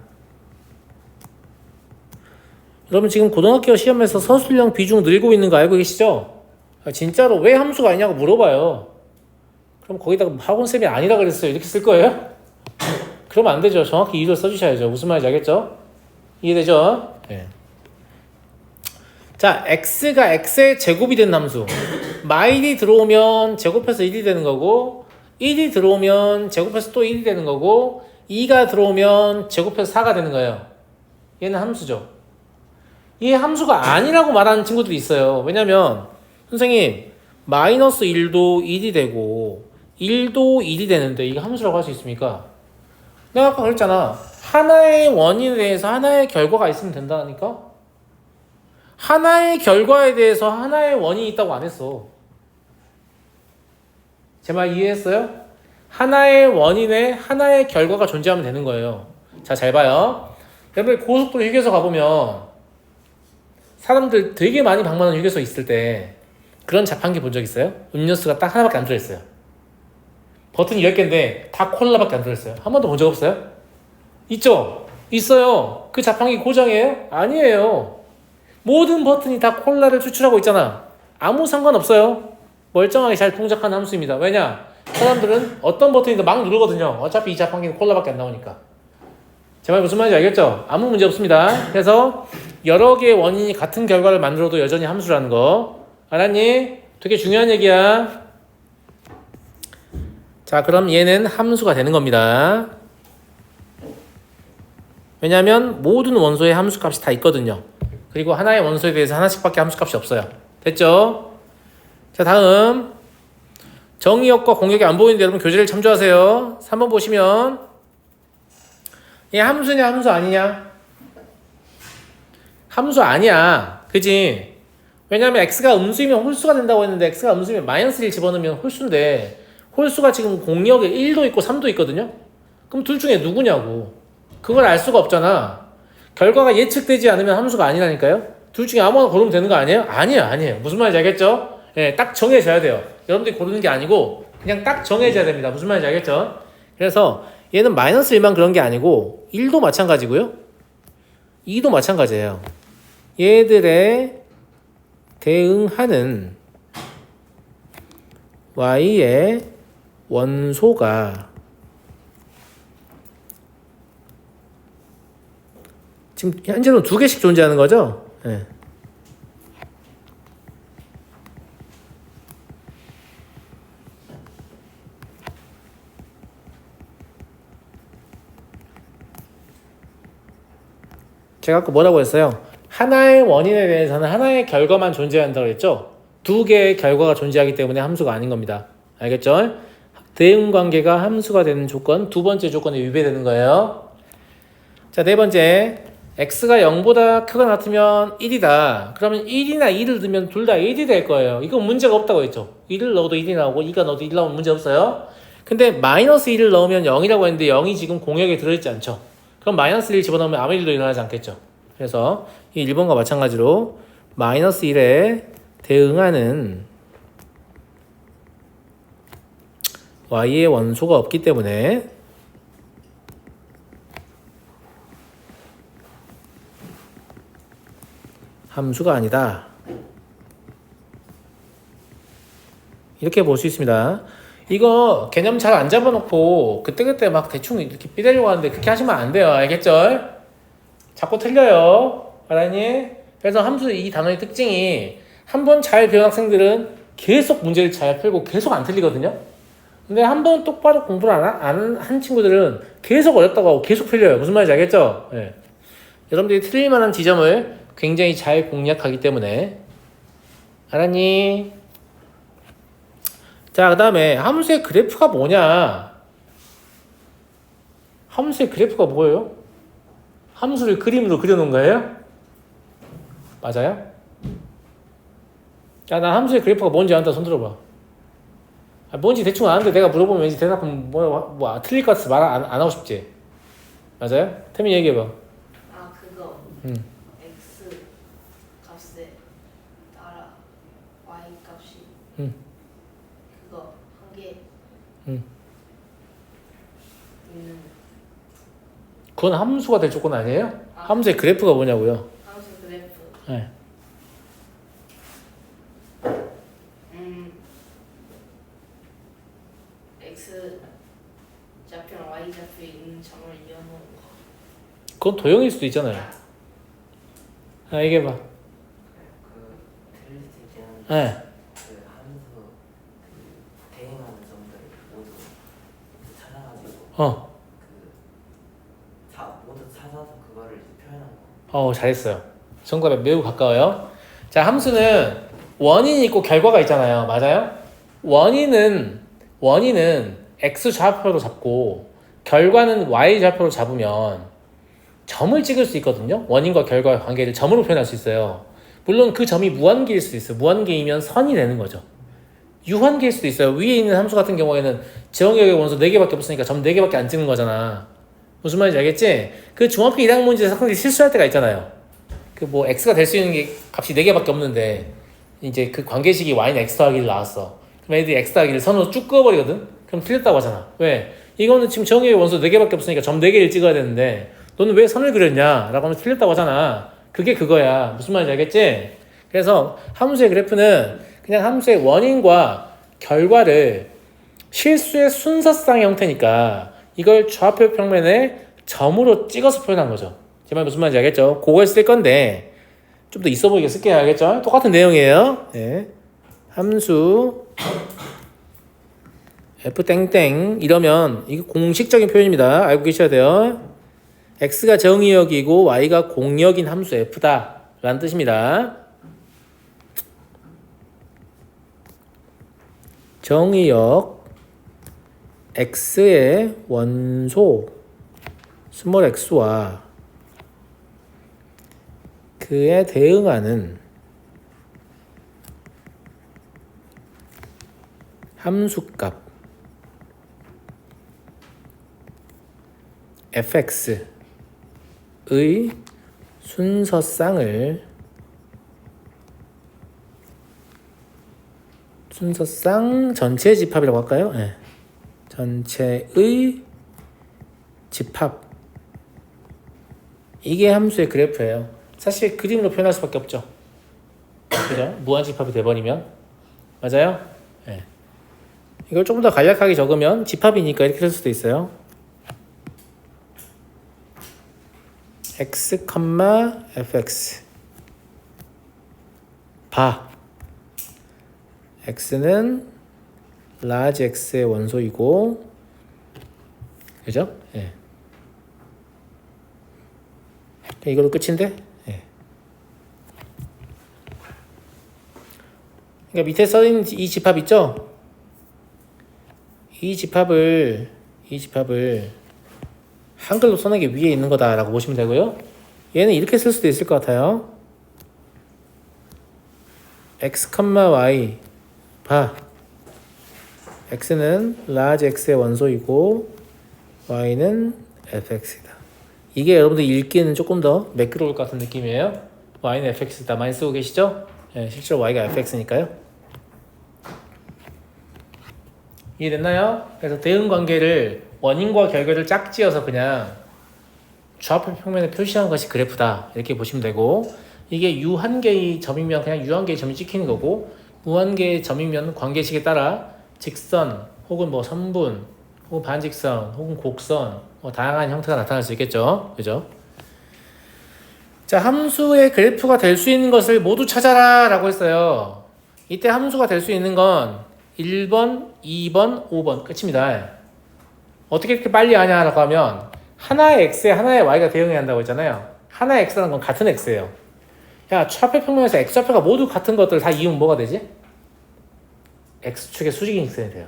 여러분 지금 고등학교 시험에서 서술형 비중 늘고 있는 거 알고 계시죠? 진짜로 왜 함수가 아니냐고 물어봐요. 그럼 거기다가 학원쌤이 아니라 그랬어요. 이렇게 쓸 거예요? 그러면 안 되죠. 정확히 이유를 써주셔야죠. 무슨 말인지 알겠죠? 이해되죠? 네. 자, x가 x의 제곱이 된 함수. 마일이 들어오면 제곱해서 1이 되는 거고 1이 들어오면 제곱해서 또 1이 되는 거고 2가 들어오면 제곱해서 4가 되는 거예요. 얘는 함수죠. 이 함수가 아니라고 말하는 친구들이 있어요. 왜냐면 선생님 마이너스 1도 1이 되고 1도 1이 되는데 이게 함수라고 할 수 있습니까? 내가 아까 그랬잖아. 하나의 원인에 대해서 하나의 결과가 있으면 된다니까? 하나의 결과에 대해서 하나의 원인이 있다고 안 했어. 제 말 이해했어요? 하나의 원인에 하나의 결과가 존재하면 되는 거예요. 자, 잘 봐요. 여러분 고속도로 휴게소 가보면 사람들 되게 많이 방문하는 휴게소 있을 때 그런 자판기 본 적 있어요? 음료수가 딱 하나밖에 안 들어있어요. 버튼이 10개인데 다 콜라밖에 안 들어있어요. 한 번도 본 적 없어요? 있죠? 있어요. 그 자판기 고정이에요? 아니에요. 모든 버튼이 다 콜라를 추출하고 있잖아. 아무 상관없어요. 멀쩡하게 잘 동작한 함수입니다. 왜냐? 사람들은 어떤 버튼이든 막 누르거든요. 어차피 이 자판기는 콜라밖에 안 나오니까. 제 말 무슨 말인지 알겠죠? 아무 문제 없습니다. 그래서 여러 개의 원인이 같은 결과를 만들어도 여전히 함수라는 거. 알았니? 되게 중요한 얘기야. 자, 그럼 얘는 함수가 되는 겁니다. 왜냐하면 모든 원소의 함수값이 다 있거든요. 그리고 하나의 원소에 대해서 하나씩밖에 함수값이 없어요. 됐죠? 자, 다음 정의역과 공역이 안 보이는데 여러분 교재를 참조하세요. 3번 보시면 얘 함수냐 함수 아니냐? 함수 아니야. 그지? 왜냐면 x가 음수이면 홀수가 된다고 했는데 x가 음수이면 마이너스 1 집어넣으면 홀수인데 홀수가 지금 공역에 1도 있고 3도 있거든요? 그럼 둘 중에 누구냐고. 그걸 알 수가 없잖아. 결과가 예측되지 않으면 함수가 아니라니까요? 둘 중에 아무거나 고르면 되는 거 아니에요? 아니에요. 무슨 말인지 알겠죠? 예, 딱 정해져야 돼요. 여러분들이 고르는 게 아니고 그냥 딱 정해져야 됩니다. 무슨 말인지 알겠죠? 그래서 얘는 마이너스 1만 그런 게 아니고 1도 마찬가지고요. 2도 마찬가지예요. 얘들의 대응하는 y의 원소가 지금 현재는 2개씩 존재하는 거죠? 네. 제가 아까 뭐라고 했어요? 하나의 원인에 대해서는 하나의 결과만 존재한다고 했죠? 2개의 결과가 존재하기 때문에 함수가 아닌 겁니다. 알겠죠? 대응관계가 함수가 되는 조건, 두 번째 조건에 위배되는 거예요. 자, 네 번째. x가 0보다 크거나 같으면 1이다. 그러면 1이나 2를 넣으면 둘 다 1이 될 거예요. 이건 문제가 없다고 했죠. 1을 넣어도 1이 나오고 2가 넣어도 1 나오면 문제 없어요. 근데 마이너스 1을 넣으면 0이라고 했는데 0이 지금 공역에 들어있지 않죠. 그럼 마이너스 1 집어넣으면 아무 일도 일어나지 않겠죠. 그래서 이 1번과 마찬가지로 마이너스 1에 대응하는 y의 원소가 없기 때문에 함수가 아니다. 이렇게 볼 수 있습니다. 이거 개념 잘 안 잡아놓고 그때그때 막 대충 이렇게 삐대려고 하는데 그렇게 하시면 안 돼요. 알겠죠? 자꾸 틀려요. 알았니? 그래서 함수 이 단어의 특징이 한번 잘 배운 학생들은 계속 문제를 잘 풀고 계속 안 틀리거든요. 근데 한번 똑바로 공부를 안 한 친구들은 계속 어렵다고 하고 계속 틀려요. 무슨 말인지 알겠죠? 네. 여러분들이 틀릴 만한 지점을 굉장히 잘 공략하기 때문에. 알았니? 자, 그 다음에 함수의 그래프가 뭐냐? 함수의 그래프가 뭐예요? 함수를 그림으로 그려놓은 거예요? 맞아요? 야, 나 함수의 그래프가 뭔지 안다. 손 들어봐. 뭔지 대충 아는데 내가 물어보면 왠지 대답은 틀릴 것 같아서 말 안 하고 싶지? 맞아요? 태민이 얘기해봐. 아 그거 x 값에 따라 y 값이 그거 한 개 있는 그건 함수가 될 조건 아니에요? 함수의 그래프가 뭐냐고요? 함수 그래프 네. x 좌표랑 y 좌표에 있는 점을 이어놓은 거. 그건 도형일 수도 있잖아요. 얘기해봐. 틀릴 수 있긴 한데 네. 그 함수 대응하는 점들 모두 찾아가지고 모두 찾아서 그거를 이제 표현한 거. 잘했어요. 정답에 매우 가까워요. 자, 함수는 원인이 있고 결과가 있잖아요. 맞아요? 원인은 x 좌표로 잡고 결과는 y 좌표로 잡으면 점을 찍을 수 있거든요. 원인과 결과의 관계를 점으로 표현할 수 있어요. 물론 그 점이 무한계일 수도 있어요. 무한계이면 선이 되는 거죠. 유한계일 수도 있어요. 위에 있는 함수 같은 경우에는 정의역의 원소 4개밖에 없으니까 점 4개밖에 안 찍는 거잖아. 무슨 말인지 알겠지? 그 중학교 1학년 문제에서 학생들이 실수할 때가 있잖아요. 그 x가 될 수 있는 게 값이 4개밖에 없는데 이제 그 관계식이 y는 x 더하기를 나왔어. 그럼 애들이 x 더하기를 선으로 쭉 그어버리거든? 그럼 틀렸다고 하잖아. 왜? 이거는 지금 정의의 원소 4개밖에 없으니까 점 4개를 찍어야 되는데 너는 왜 선을 그렸냐? 라고 하면 틀렸다고 하잖아. 그게 그거야. 무슨 말인지 알겠지? 그래서 함수의 그래프는 그냥 함수의 원인과 결과를 실수의 순서쌍의 형태니까 이걸 좌표 평면에 점으로 찍어서 표현한 거죠. 제 말 무슨 말인지 알겠죠? 그걸 쓸 건데 좀 더 있어 보이게 쓸게요. 알겠죠? 똑같은 내용이에요. 네. 함수 f 이러면 이게 공식적인 표현입니다. 알고 계셔야 돼요. x가 정의역이고 y가 공역인 함수 f다 라는 뜻입니다. 정의역 x의 원소 스몰 x와 그에 대응하는 함수값 fx의 순서쌍 전체 집합이라고 할까요? 네. 전체의 집합. 이게 함수의 그래프예요. 사실 그림으로 표현할 수밖에 없죠. 그죠? 무한집합이 돼버리면. 맞아요? 네. 이걸 조금 더 간략하게 적으면 집합이니까 이렇게 쓸 수도 있어요. x, fx 바 x는 large x의 원소이고 그죠? 예. 이걸로 끝인데? 예. 그러니까 밑에 써있는 이 집합 있죠? 이 집합을 한글로 써는 게 위에 있는 거다라고 보시면 되고요. 얘는 이렇게 쓸 수도 있을 것 같아요. x, y 바 x는 large x의 원소이고 y는 fx이다. 이게 여러분들 읽기에는 조금 더 매끄러울 것 같은 느낌이에요. y는 fx다 많이 쓰고 계시죠? 예, 실제로 y가 fx니까요. 이해됐나요? 그래서 대응 관계를 원인과 결과를 짝지어서 그냥 좌표 평면에 표시한 것이 그래프다 이렇게 보시면 되고, 이게 u 한 개의 점이면 그냥 u 한 개의 점이 찍히는 거고, 무 한 개의 점이면 관계식에 따라 직선 혹은 뭐 선분 혹은 반직선 혹은 곡선 뭐 다양한 형태가 나타날 수 있겠죠. 그죠? 자, 함수의 그래프가 될 수 있는 것을 모두 찾아라 라고 했어요. 이때 함수가 될 수 있는 건 1번, 2번, 5번 끝입니다. 어떻게 이렇게 빨리 하냐라고 하면 하나의 x에 하나의 y가 대응해야 한다고 했잖아요. 하나의 x라는 건 같은 x예요. 야, 좌표 평면에서 x좌표가 모두 같은 것들 다 이으면 뭐가 되지? x축의 수직인 직선이 돼요.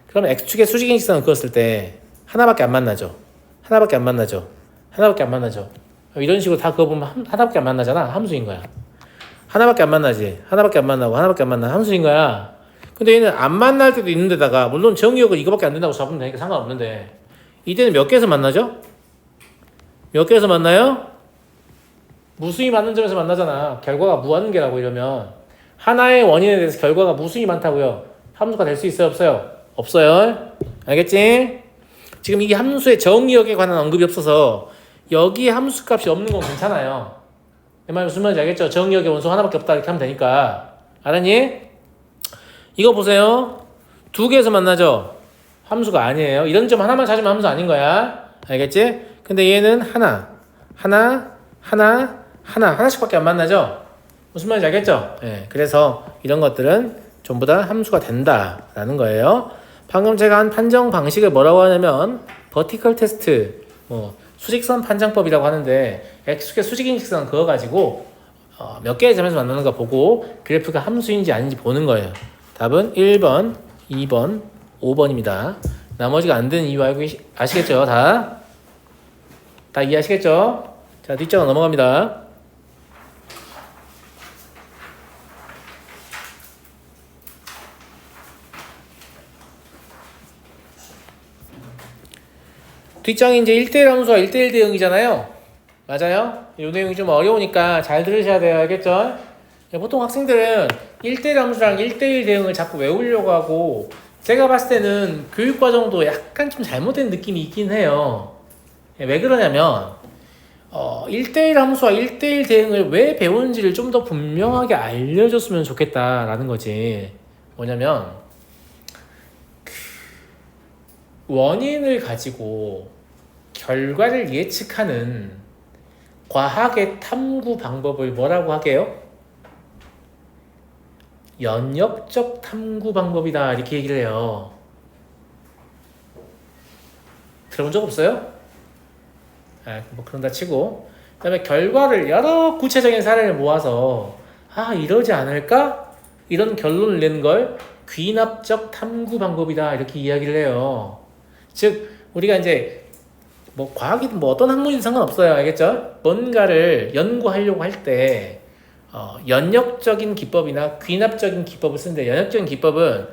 그럼 x축의 수직인 직선을 그었을 때 하나밖에 안 만나죠. 하나밖에 안 만나죠. 하나밖에 안 만나죠. 이런 식으로 다 그어보면 하나밖에 안 만나잖아. 함수인 거야. 하나밖에 안 만나지. 하나밖에 안 만나고 하나밖에 안 만나. 함수인 거야. 근데 얘는 안 만날 때도 있는데다가, 물론 정의역은 이거밖에 안 된다고 잡으면 되니까 상관없는데, 이때는 몇 개에서 만나죠? 몇 개에서 만나요? 무수히 많은 점에서 만나잖아. 결과가 무한계라고. 이러면 하나의 원인에 대해서 결과가 무수히 많다고요. 함수가 될 수 있어요? 없어요? 없어요. 알겠지? 지금 이 함수의 정의역에 관한 언급이 없어서 여기 함수 값이 없는 건 괜찮아요. 내 말 무슨 말인지 알겠죠? 정의역의 원소 하나밖에 없다 이렇게 하면 되니까. 알았니? 이거 보세요. 두 개에서 만나죠? 함수가 아니에요. 이런 점 하나만 찾으면 함수 아닌 거야. 알겠지? 근데 얘는 하나씩밖에 안 만나죠? 무슨 말인지 알겠죠? 예, 그래서 이런 것들은 전부 다 함수가 된다라는 거예요. 방금 제가 한 판정 방식을 뭐라고 하냐면 버티컬 테스트, 수직선 판정법이라고 하는데, x축의 수직인 직선 그어가지고 몇 개의 점에서 만나는 거 보고 그래프가 함수인지 아닌지 보는 거예요. 답은 1번, 2번, 5번입니다. 나머지가 안 되는 이유 알고 아시겠죠? 다 이해하시겠죠? 자, 뒷장으로 넘어갑니다. 뒷장이 이제 1대1 함수와 1대1 대응이잖아요. 맞아요? 이 내용이 좀 어려우니까 잘 들으셔야 돼요. 알겠죠? 보통 학생들은 1대1 함수랑 1대1 대응을 자꾸 외우려고 하고, 제가 봤을 때는 교육과정도 약간 좀 잘못된 느낌이 있긴 해요. 왜 그러냐면 1대1 함수와 1대1 대응을 왜 배우는지를 좀 더 분명하게 알려줬으면 좋겠다라는 거지. 뭐냐면 원인을 가지고 결과를 예측하는 과학의 탐구 방법을 뭐라고 하게요? 연역적 탐구 방법이다 이렇게 얘기를 해요. 들어본 적 없어요? 뭐 그런다 치고, 그 다음에 결과를 여러 구체적인 사례를 모아서 이러지 않을까? 이런 결론을 내는 걸 귀납적 탐구 방법이다 이렇게 이야기를 해요. 즉 우리가 이제 뭐 과학이든 뭐 어떤 학문이든 상관없어요. 알겠죠? 뭔가를 연구하려고 할 때 연역적인 기법이나 귀납적인 기법을 쓰는데, 연역적인 기법은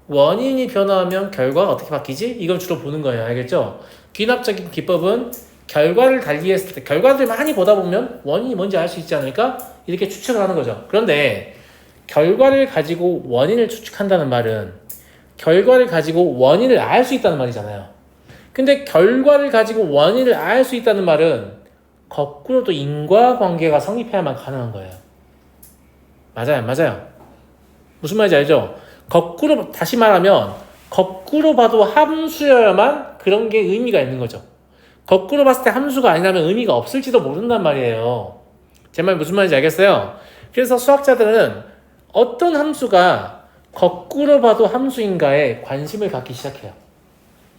원인이 변화하면 결과가 어떻게 바뀌지? 이걸 주로 보는 거예요. 알겠죠? 귀납적인 기법은 결과를 달리했을 때 결과들 많이 보다 보면 원인이 뭔지 알 수 있지 않을까? 이렇게 추측을 하는 거죠. 그런데 결과를 가지고 원인을 추측한다는 말은 결과를 가지고 원인을 알 수 있다는 말이잖아요. 근데 결과를 가지고 원인을 알 수 있다는 말은 거꾸로도 인과관계가 성립해야만 가능한 거예요. 맞아요. 무슨 말인지 알죠? 거꾸로, 다시 말하면 거꾸로 봐도 함수여야만 그런 게 의미가 있는 거죠. 거꾸로 봤을 때 함수가 아니라면 의미가 없을지도 모른단 말이에요. 제 말 무슨 말인지 알겠어요? 그래서 수학자들은 어떤 함수가 거꾸로 봐도 함수인가에 관심을 갖기 시작해요.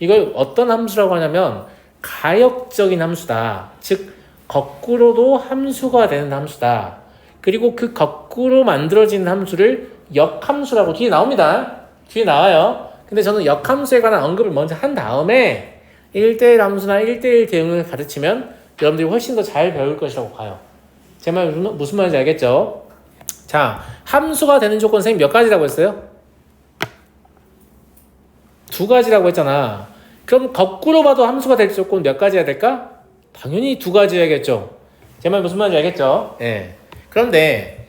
이걸 어떤 함수라고 하냐면 가역적인 함수다. 즉 거꾸로도 함수가 되는 함수다. 그리고 그 거꾸로 만들어진 함수를 역함수라고 뒤에 나옵니다. 뒤에 나와요. 근데 저는 역함수에 관한 언급을 먼저 한 다음에 1대1 함수나 1대1 대응을 가르치면 여러분들이 훨씬 더 잘 배울 것이라고 봐요. 제 말 무슨 말인지 알겠죠? 자, 함수가 되는 조건 선생님 몇 가지라고 했어요? 2가지라고 했잖아. 그럼 거꾸로 봐도 함수가 될 조건 몇 가지야 될까? 당연히 2가지야겠죠. 제 말 무슨 말인지 알겠죠? 예. 그런데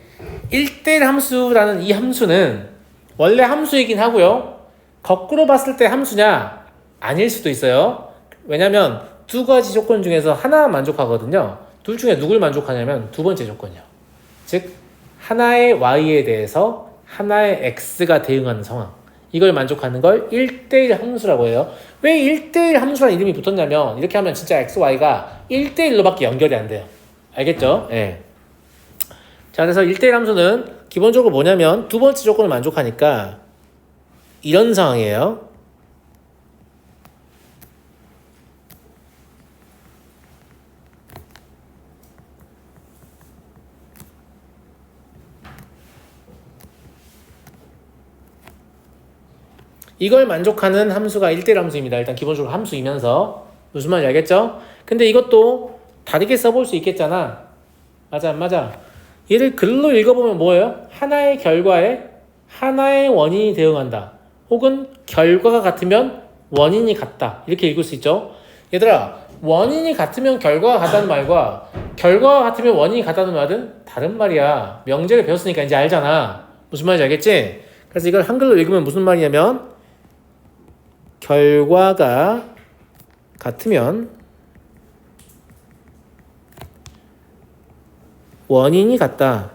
1대1 함수라는 이 함수는 원래 함수이긴 하고요. 거꾸로 봤을 때 함수냐? 아닐 수도 있어요. 왜냐면 두 가지 조건 중에서 하나 만족하거든요. 둘 중에 누굴 만족하냐면 두 번째 조건이요. 즉 하나의 y에 대해서 하나의 x가 대응하는 상황. 이걸 만족하는 걸 1대1 함수라고 해요. 왜 1대1 함수라는 이름이 붙었냐면 이렇게 하면 진짜 x, y가 1대1로밖에 연결이 안 돼요. 알겠죠? 예. 자, 그래서 1대1 함수는 기본적으로 뭐냐면 두 번째 조건을 만족하니까 이런 상황이에요. 이걸 만족하는 함수가 1대1 함수입니다. 일단 기본적으로 함수이면서 무슨 말인지 알겠죠? 근데 이것도 다르게 써볼 수 있겠잖아. 맞아 안 맞아? 얘를 글로 읽어보면 뭐예요? 하나의 결과에 하나의 원인이 대응한다. 혹은 결과가 같으면 원인이 같다. 이렇게 읽을 수 있죠? 얘들아, 원인이 같으면 결과가 같다는 말과 결과가 같으면 원인이 같다는 말은 다른 말이야. 명제를 배웠으니까 이제 알잖아. 무슨 말인지 알겠지? 그래서 이걸 한글로 읽으면 무슨 말이냐면 결과가 같으면 원인이 같다.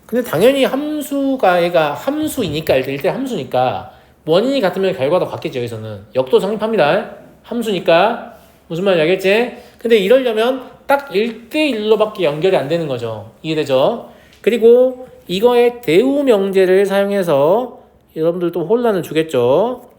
근데 당연히 함수가 얘가 함수이니까 일단 함수니까 원인이 같으면 결과도 같겠죠. 여기서는 역도 성립합니다. 함수니까 무슨 말인지 알겠지? 근데 이러려면 딱 1대1로밖에 연결이 안 되는 거죠. 이해되죠? 그리고 이거의 대우 명제를 사용해서 여러분들도 혼란을 주겠죠.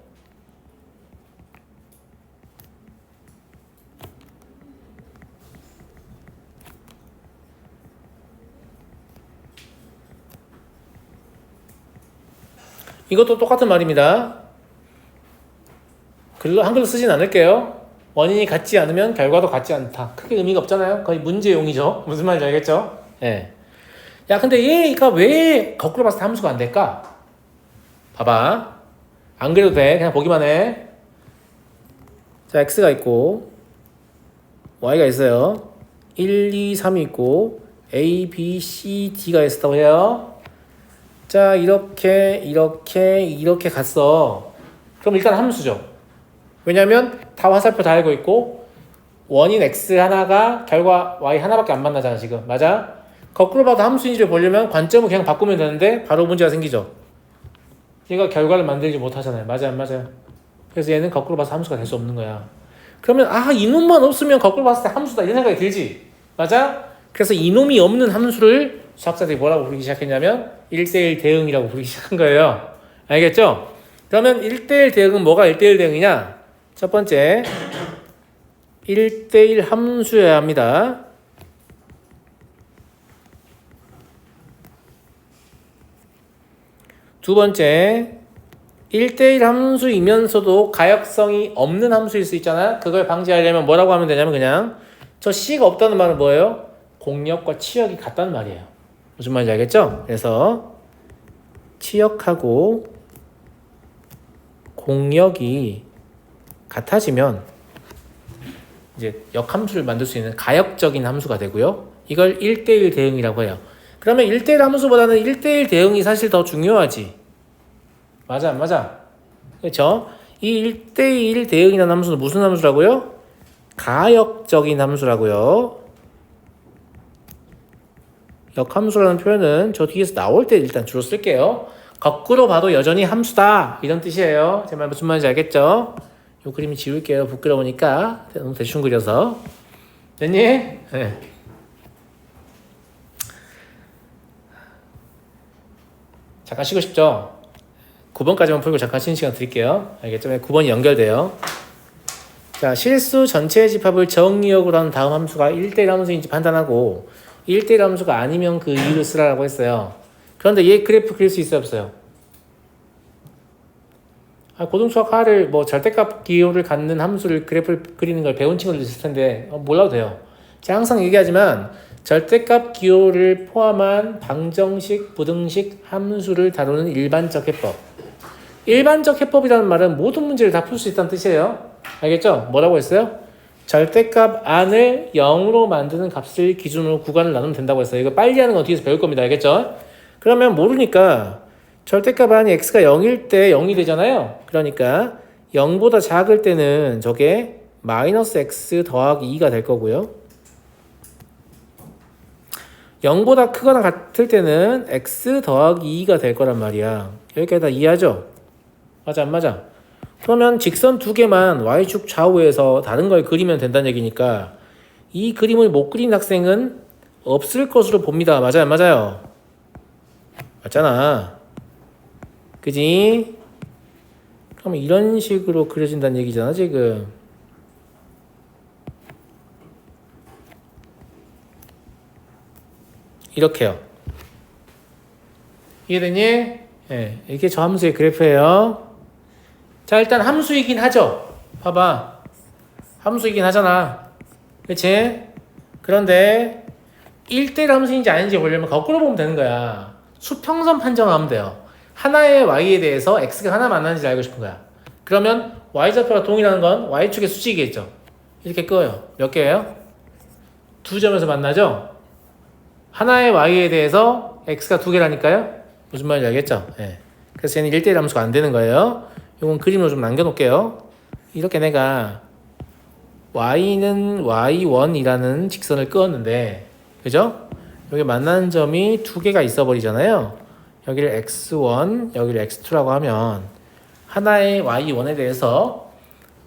이것도 똑같은 말입니다. 한글로 쓰진 않을게요. 원인이 같지 않으면 결과도 같지 않다. 크게 의미가 없잖아요. 거의 문제용이죠. 무슨 말인지 알겠죠? 예. 야, 근데 얘가 왜 거꾸로 봤을 때 함수가 안 될까? 봐봐. 안 그래도 돼. 그냥 보기만 해. 자, x가 있고 y가 있어요. 1, 2, 3이 있고 a, b, c, d가 있었다고 해요. 자, 이렇게 갔어. 그럼 일단 함수죠. 왜냐면 다 화살표 다 알고 있고 원인 x 하나가 결과 y 하나밖에 안 만나잖아 지금. 맞아? 거꾸로 봐도 함수인지를 보려면 관점을 그냥 바꾸면 되는데 바로 문제가 생기죠. 얘가 결과를 만들지 못하잖아요. 맞아 안 맞아요? 그래서 얘는 거꾸로 봐서 함수가 될 수 없는 거야. 그러면 이놈만 없으면 거꾸로 봤을 때 함수다 이런 생각이 들지. 맞아? 그래서 이놈이 없는 함수를 수학자들이 뭐라고 부르기 시작했냐면 1대1 대응이라고 부르기 시작한 거예요. 알겠죠? 그러면 1대1 대응은 뭐가 1대1 대응이냐? 첫 번째 1대1 함수여야 합니다. 두 번째 1대1 함수이면서도 가역성이 없는 함수일 수 있잖아. 그걸 방지하려면 뭐라고 하면 되냐면 그냥 저 C가 없다는 말은 뭐예요? 공역과 치역이 같다는 말이에요. 무슨 말인지 알겠죠? 그래서 치역하고 공역이 같아지면 이제 역함수를 만들 수 있는 가역적인 함수가 되고요. 이걸 1대1 대응이라고 해요. 그러면 1대1 함수보다는 1대1 대응이 사실 더 중요하지. 맞아 안 맞아? 그렇죠? 이 1대1 대응이라는 함수는 무슨 함수라고요? 가역적인 함수라고요. 역함수라는 표현은 저 뒤에서 나올 때 일단 주로 쓸게요. 거꾸로 봐도 여전히 함수다 이런 뜻이에요. 제 말 무슨 말인지 알겠죠? 요 그림이 지울게요. 부끄러우니까 너무 대충 그려서. 됐니? 네. 잠깐 쉬고 싶죠? 9번까지만 풀고 잠깐 쉬는 시간 드릴게요. 알겠죠? 9번이 연결돼요. 자, 실수 전체의 집합을 정의역으로 한 다음 함수가 1대1 함수인지 판단하고 1대1 함수가 아니면 그 이유를 쓰라고 했어요. 그런데 얘 그래프 그릴 수 있어요 없어요? 고등수학 하를 절대값 기호를 갖는 함수를 그래프를 그리는 걸 배운 친구들 있을 텐데 몰라도 돼요. 제가 항상 얘기하지만 절대값 기호를 포함한 방정식, 부등식 함수를 다루는 일반적 해법. 일반적 해법이라는 말은 모든 문제를 다 풀 수 있다는 뜻이에요. 알겠죠? 뭐라고 했어요? 절대값 안을 0으로 만드는 값을 기준으로 구간을 나누면 된다고 했어요. 이거 빨리 하는 건 뒤에서 배울 겁니다. 알겠죠? 그러면 모르니까 절대값 안이 x가 0일 때 0이 되잖아요. 그러니까 0보다 작을 때는 저게 마이너스 x 더하기 2가 될 거고요. 0보다 크거나 같을 때는 x 더하기 2가 될 거란 말이야. 여기까지 다 이해하죠? 맞아 안 맞아? 그러면 직선 두 개만 y축 좌우에서 다른 걸 그리면 된다는 얘기니까 이 그림을 못 그린 학생은 없을 것으로 봅니다. 맞아요 안 맞아요? 맞잖아. 그지? 그럼 이런 식으로 그려진다는 얘기잖아 지금. 이렇게요. 이해되니? 예, 이게 저 함수의 그래프예요. 자, 일단 함수이긴 하죠. 봐봐. 함수이긴 하잖아. 그치? 그런데 1대1 함수인지 아닌지 보려면 거꾸로 보면 되는 거야. 수평선 판정하면 돼요. 하나의 y에 대해서 x가 하나 만나는지 알고 싶은 거야. 그러면 y좌표가 동일한 건 y축의 수직이겠죠. 이렇게 끄어요. 몇 개예요? 두 점에서 만나죠? 하나의 y에 대해서 x가 두 개라니까요. 무슨 말인지 알겠죠? 네. 그래서 쟤는 1대1 함수가 안 되는 거예요. 이건 그림으로 좀 남겨놓을게요. 이렇게 내가 y는 y1이라는 직선을 그었는데 그죠? 여기 만나는 점이 두 개가 있어 버리잖아요. 여기를 x1, 여기를 x2라고 하면 하나의 y1에 대해서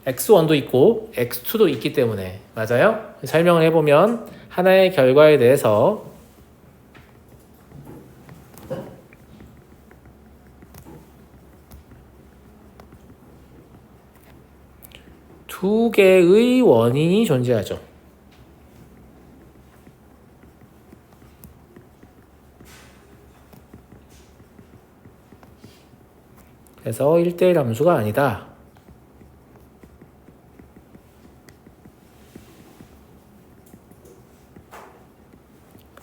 x1도 있고 x2도 있기 때문에 맞아요? 설명을 해보면 하나의 결과에 대해서 두 개의 원인이 존재하죠. 그래서 1대1 함수가 아니다.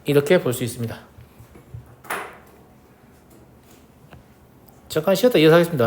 이렇게 볼 수 있습니다. 잠깐 쉬었다 이어서 하겠습니다.